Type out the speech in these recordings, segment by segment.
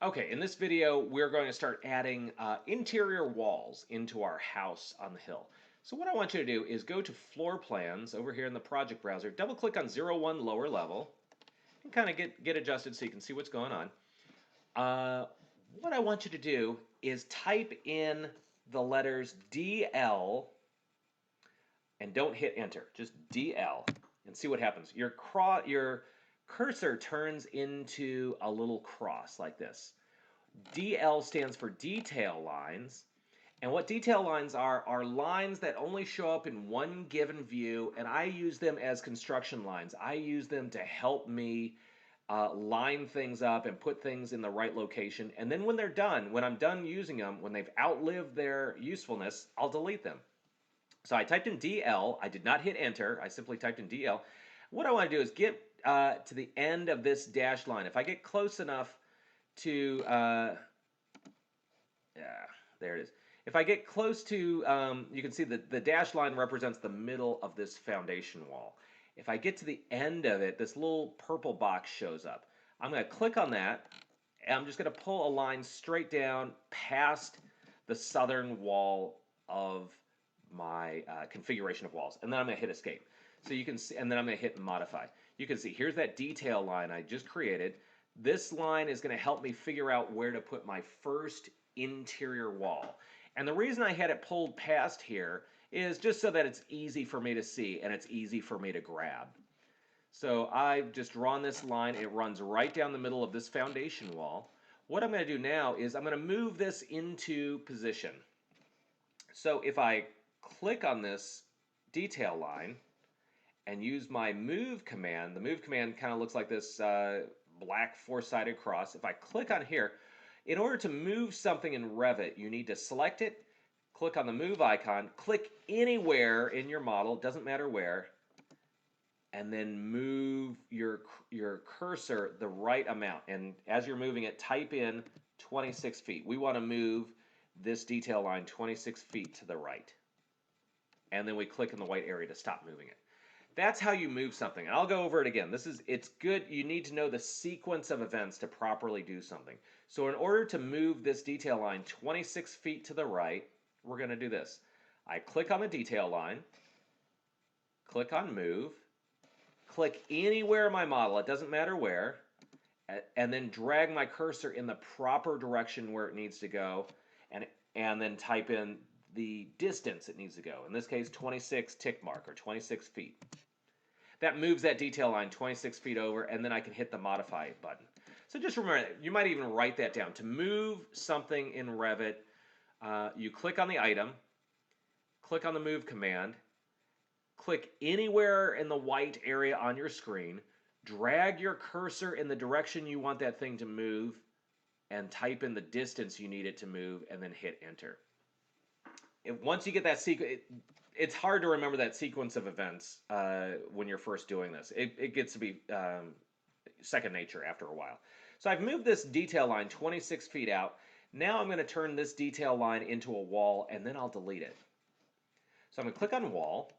Okay, in this video, we're going to start adding interior walls into our house on the hill. So what I want you to do is go to Floor Plans over here in the project browser, double click on 01 lower level, and kind of get adjusted so you can see what's going on. What I want you to do is type in the letters DL and don't hit enter, just DL, and see what happens. Your cursor turns into a little cross like this. DL stands for detail lines. And what detail lines are lines that only show up in one given view, and I use them as construction lines. I use them to help me line things up and put things in the right location. And then when they're done, when I'm done using them, when they've outlived their usefulness, I'll delete them. So I typed in DL. I did not hit enter. I simply typed in DL. What I want to do is get to the end of this dashed line. If I get close enough to, yeah, there it is. If I get close to, you can see that the dashed line represents the middle of this foundation wall. If I get to the end of it, this little purple box shows up. I'm going to click on that, and I'm just going to pull a line straight down past the southern wall of my configuration of walls, and then I'm going to hit escape. So you can see, and then I'm going to hit modify. You can see here's that detail line I just created. This line is going to help me figure out where to put my first interior wall. And the reason I had it pulled past here is just so that it's easy for me to see and it's easy for me to grab. So I've just drawn this line. It runs right down the middle of this foundation wall. What I'm going to do now is I'm going to move this into position. So if I click on this detail line and use my move command, the move command kind of looks like this black four-sided cross. If I click on here, in order to move something in Revit, you need to select it, click on the move icon, click anywhere in your model, doesn't matter where, and then move your cursor the right amount. And as you're moving it, type in 26 feet. We want to move this detail line 26 feet to the right. And then we click in the white area to stop moving it. That's how you move something. And I'll go over it again. It's good. You need to know the sequence of events to properly do something. So in order to move this detail line 26 feet to the right, we're going to do this. I click on the detail line, click on move, click anywhere in my model, it doesn't matter where, and then drag my cursor in the proper direction where it needs to go, and then type in the distance it needs to go. In this case, 26 tick mark, or 26 feet. That moves that detail line 26 feet over, and then I can hit the modify button. So just remember, you might even write that down. To move something in Revit, you click on the item, click on the move command, click anywhere in the white area on your screen, drag your cursor in the direction you want that thing to move, and type in the distance you need it to move, and then hit enter. Once you get that sequence, it's hard to remember that sequence of events when you're first doing this. It gets to be second nature after a while. So I've moved this detail line 26 feet out. Now I'm going to turn this detail line into a wall, and then I'll delete it. So I'm going to click on wall,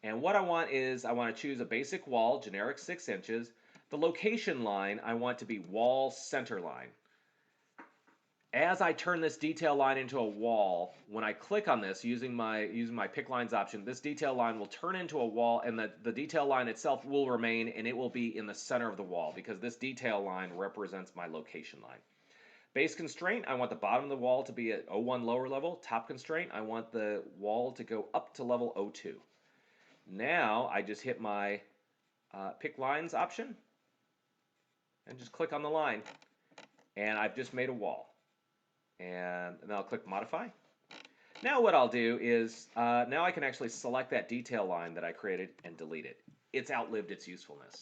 and what I want is I want to choose a basic wall, generic 6 inches. The location line I want to be wall center line. As I turn this detail line into a wall, when I click on this using my pick lines option, this detail line will turn into a wall, and the detail line itself will remain, and it will be in the center of the wall because this detail line represents my location line. Base constraint, I want the bottom of the wall to be at 01 lower level. Top constraint, I want the wall to go up to level 02. Now I just hit my pick lines option and just click on the line, and I've just made a wall. And then I'll click modify. Now what I'll do is, now I can actually select that detail line that I created and delete it. It's outlived its usefulness.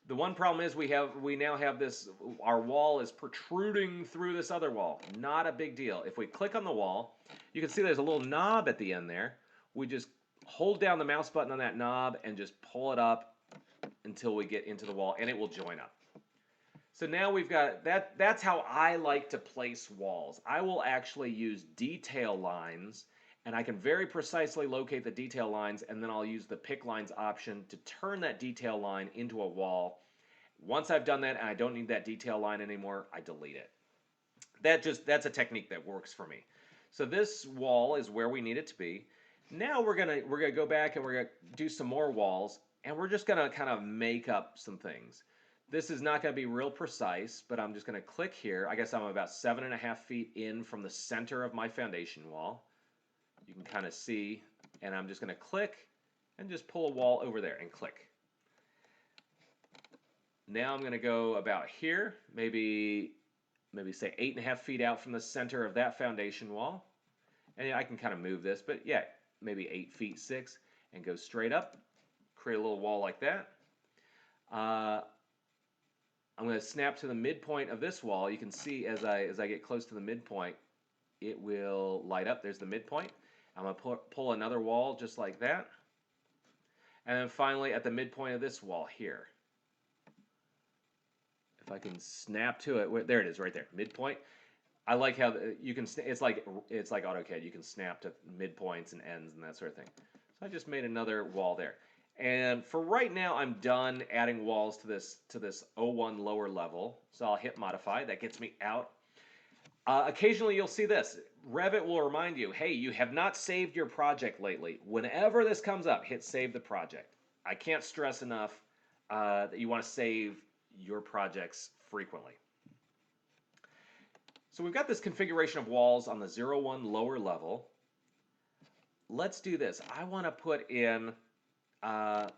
The one problem is we now have this, our wall is protruding through this other wall. Not a big deal. If we click on the wall, you can see there's a little knob at the end there. We just hold down the mouse button on that knob and just pull it up until we get into the wall, and it will join up. So now we've got that. That's how I like to place walls. I will actually use detail lines, and I can very precisely locate the detail lines, and then I'll use the pick lines option to turn that detail line into a wall, Once I've done that and I don't need that detail line anymore, I delete it. That's a technique that works for me. So this wall is where we need it to be. Now we're gonna go back and we're gonna do some more walls, and we're just gonna kind of make up some things. This is not gonna be real precise, but I'm just gonna click here. I guess I'm about 7.5 feet in from the center of my foundation wall. You can kind of see, and I'm just gonna click and just pull a wall over there and click. Now I'm gonna go about here, maybe say 8.5 feet out from the center of that foundation wall. And I can kind of move this, but yeah, maybe 8 feet 6, and go straight up, create a little wall like that. I'm going to snap to the midpoint of this wall. You can see as I get close to the midpoint, it will light up. There's the midpoint. I'm going to pull another wall just like that. And then finally at the midpoint of this wall here. If I can snap to it, there it is right there, midpoint. I like how you can, it's like AutoCAD. You can snap to midpoints and ends and that sort of thing. So I just made another wall there. And for right now, I'm done adding walls to this 01 lower level. So I'll hit modify. That gets me out. Occasionally you'll see this. Revit will remind you, hey, you have not saved your project lately. Whenever this comes up, hit save the project. I can't stress enough that you want to save your projects frequently. So we've got this configuration of walls on the 01 lower level. Let's do this. I want to put in a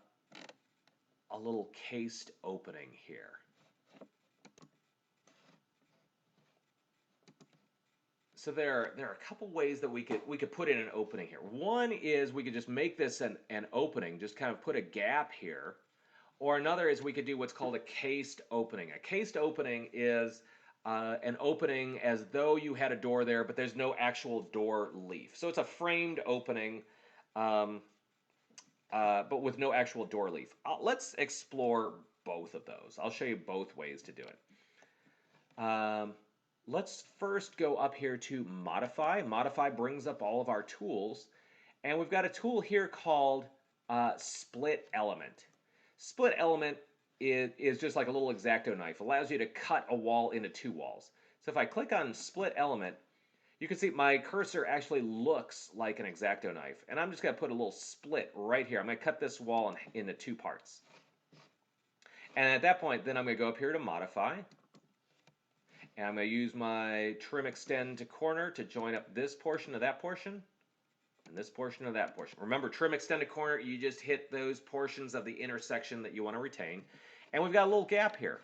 little cased opening here. So there are a couple ways that we could put in an opening here. One is we could just make this an opening, just kind of put a gap here. Or another is we could do what's called a cased opening. A cased opening is an opening as though you had a door there, but there's no actual door leaf. So it's a framed opening, but with no actual door leaf. Let's explore both of those. I'll show you both ways to do it. Let's first go up here to Modify. Modify brings up all of our tools. And we've got a tool here called Split Element. Split Element is just like a little X-Acto knife. It allows you to cut a wall into two walls. So if I click on Split Element, you can see my cursor actually looks like an X-Acto knife. And I'm just going to put a little split right here. I'm going to cut this wall into two parts. And at that point, then I'm going to go up here to Modify. And I'm going to use my Trim Extend to Corner to join up this portion of that portion. And this portion of that portion. Remember, trim, extend to corner, you just hit those portions of the intersection that you want to retain. And we've got a little gap here.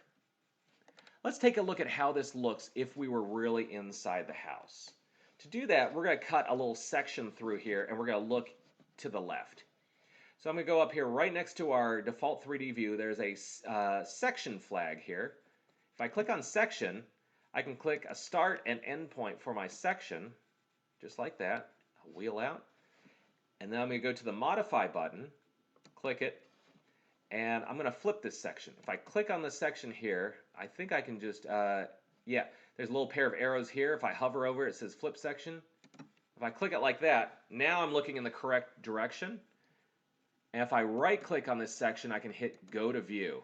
Let's take a look at how this looks if we were really inside the house. To do that, we're going to cut a little section through here, and we're going to look to the left. So I'm going to go up here right next to our default 3D view. There's a section flag here. If I click on section, I can click a start and end point for my section, just like that. I'll wheel out. And then I'm going to go to the Modify button, click it, and I'm going to flip this section. If I click on this section here, I think I can just, yeah, there's a little pair of arrows here. If I hover over it, it says Flip Section. If I click it like that, now I'm looking in the correct direction. And if I right-click on this section, I can hit Go to View.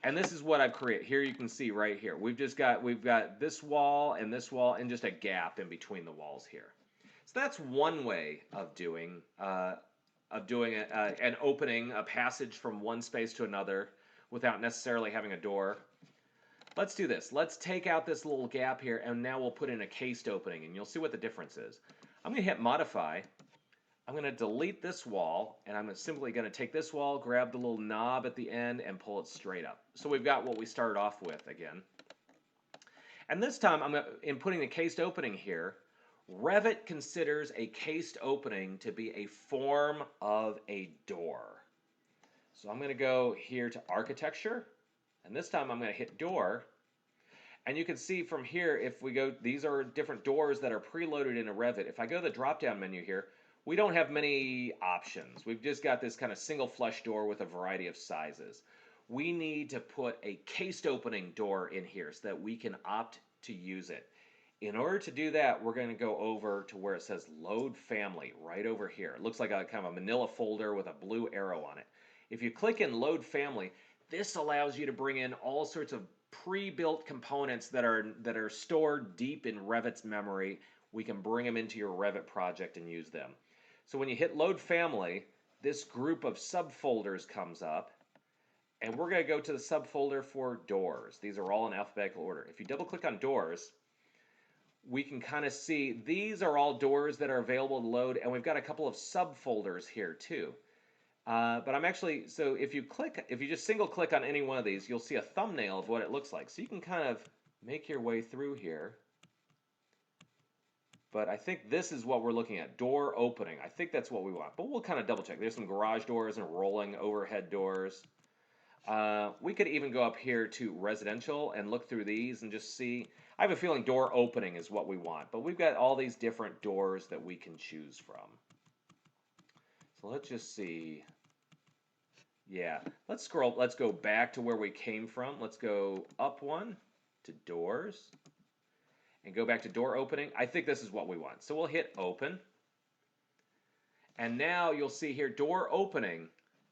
And this is what I've created. Here you can see right here. We've got this wall and just a gap in between the walls here. So that's one way of doing an opening, a passage from one space to another without necessarily having a door. Let's do this. Let's take out this little gap here, and now we'll put in a cased opening, and you'll see what the difference is. I'm going to hit Modify. I'm going to delete this wall, and I'm simply going to take this wall, grab the little knob at the end, and pull it straight up. So we've got what we started off with again. And this time, in putting the cased opening here, Revit considers a cased opening to be a form of a door. So I'm going to go here to Architecture, and this time I'm going to hit Door. And you can see from here, if we go, these are different doors that are preloaded into Revit. If I go to the drop-down menu here, we don't have many options. We've just got this kind of single flush door with a variety of sizes. We need to put a cased opening door in here so that we can opt to use it. In order to do that, we're going to go over to where it says Load Family, right over here. It looks like a kind of a manila folder with a blue arrow on it. If you click in Load Family, This allows you to bring in all sorts of pre-built components that are stored deep in Revit's memory. We can bring them into your Revit project and use them. So when you hit Load Family, this group of subfolders comes up, and we're going to go to the subfolder for doors. These are all in alphabetical order. If you double-click on doors, we can kind of see these are all doors that are available to load, and we've got a couple of subfolders here too. But I'm actually, so if you just single click on any one of these, you'll see a thumbnail of what it looks like. So you can kind of make your way through here. But I think this is what we're looking at, door opening. I think that's what we want, but we'll kind of double check. There's some garage doors and rolling overhead doors. We could even go up here to residential and look through these and just see. I have a feeling door opening is what we want, but we've got all these different doors that we can choose from. So let's just see. Yeah, let's scroll. Let's go back to where we came from. Let's go up one to doors and go back to door opening. I think this is what we want. So we'll hit open. And now you'll see here door opening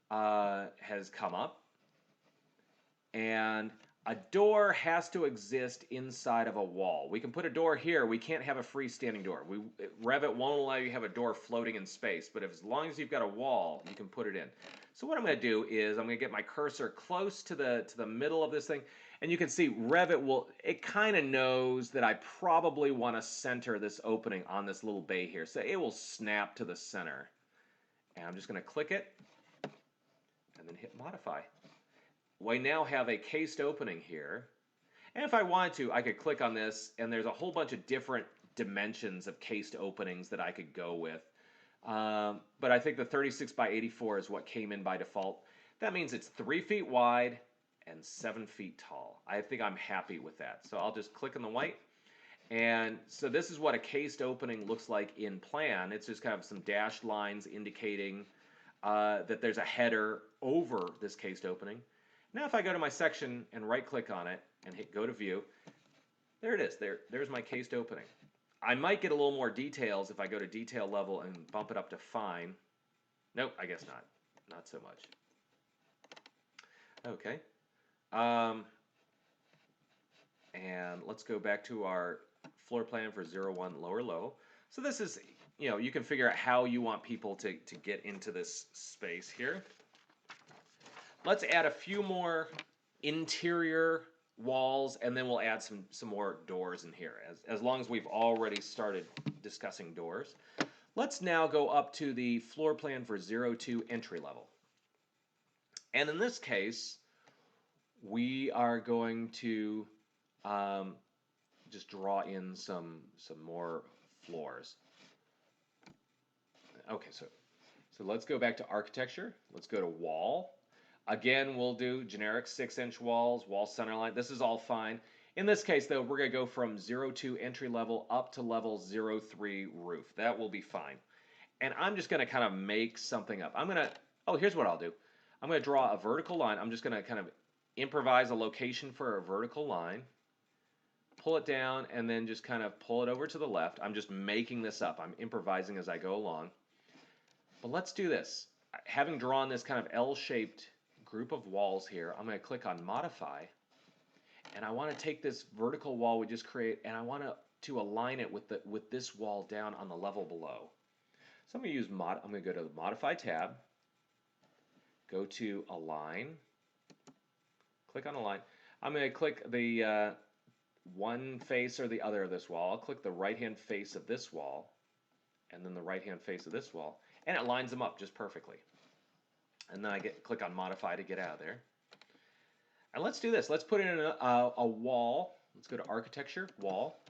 has come up. And a door has to exist inside of a wall. We can put a door here. We can't have a freestanding door. Revit won't allow you to have a door floating in space, but as long as you've got a wall, you can put it in. So what I'm going to do is I'm going to get my cursor close to the middle of this thing, and you can see Revit it kind of knows that I probably want to center this opening on this little bay here. So it will snap to the center. And I'm just going to click it and then hit modify. We now have a cased opening here. And if I wanted to, I could click on this, and there's a whole bunch of different dimensions of cased openings that I could go with. But I think the 36 by 84 is what came in by default. That means it's 3 feet wide and 7 feet tall. I think I'm happy with that. So I'll just click on the white. And so this is what a cased opening looks like in plan. It's just kind of some dashed lines indicating that there's a header over this cased opening. Now if I go to my section and right-click on it and hit Go to View, there it is. There's my cased opening. I might get a little more details if I go to Detail Level and bump it up to Fine. Nope, I guess not. Not so much. Okay. And let's go back to our floor plan for 01 lower low. So this is, you can figure out how you want people to get into this space here. Let's add a few more interior walls, and then we'll add some more doors in here, as long as we've already started discussing doors. Let's now go up to the floor plan for 02 entry level. And in this case, we are going to just draw in some more floors. Okay, so let's go back to architecture. Let's go to wall. Again, we'll do generic 6-inch walls, wall centerline. This is all fine. In this case, though, we're going to go from 02 entry level up to level 03 roof. That will be fine. And I'm just going to kind of make something up. Here's what I'll do. I'm going to draw a vertical line. I'm just going to kind of improvise a location for a vertical line, pull it down, and then just kind of pull it over to the left. I'm just making this up. I'm improvising as I go along. But let's do this. Having drawn this kind of L-shaped group of walls here, I'm going to click on Modify, and I want to take this vertical wall we just created, and I want to align it with this wall down on the level below. So I'm going to use I'm going to go to the Modify tab, go to Align, click on Align. I'm going to click the one face or the other of this wall. I'll click the right-hand face of this wall, and then the right-hand face of this wall, and it lines them up just perfectly. And then I click on Modify to get out of there. And let's do this. Let's put in a wall. Let's go to Architecture, Wall.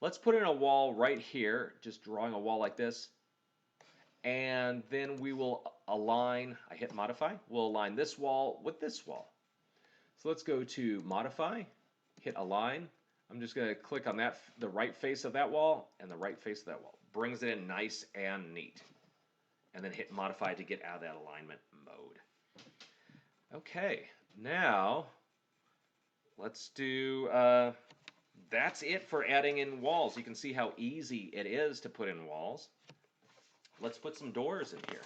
Let's put in a wall right here, just drawing a wall like this. And then we will align, I hit Modify, we'll align this wall with this wall. So let's go to Modify, hit Align. I'm just going to click on the right face of that wall and the right face of that wall. Brings it in nice and neat. And then hit Modify to get out of that alignment mode. Okay, now let's do, that's it for adding in walls. You can see how easy it is to put in walls. Let's put some doors in here.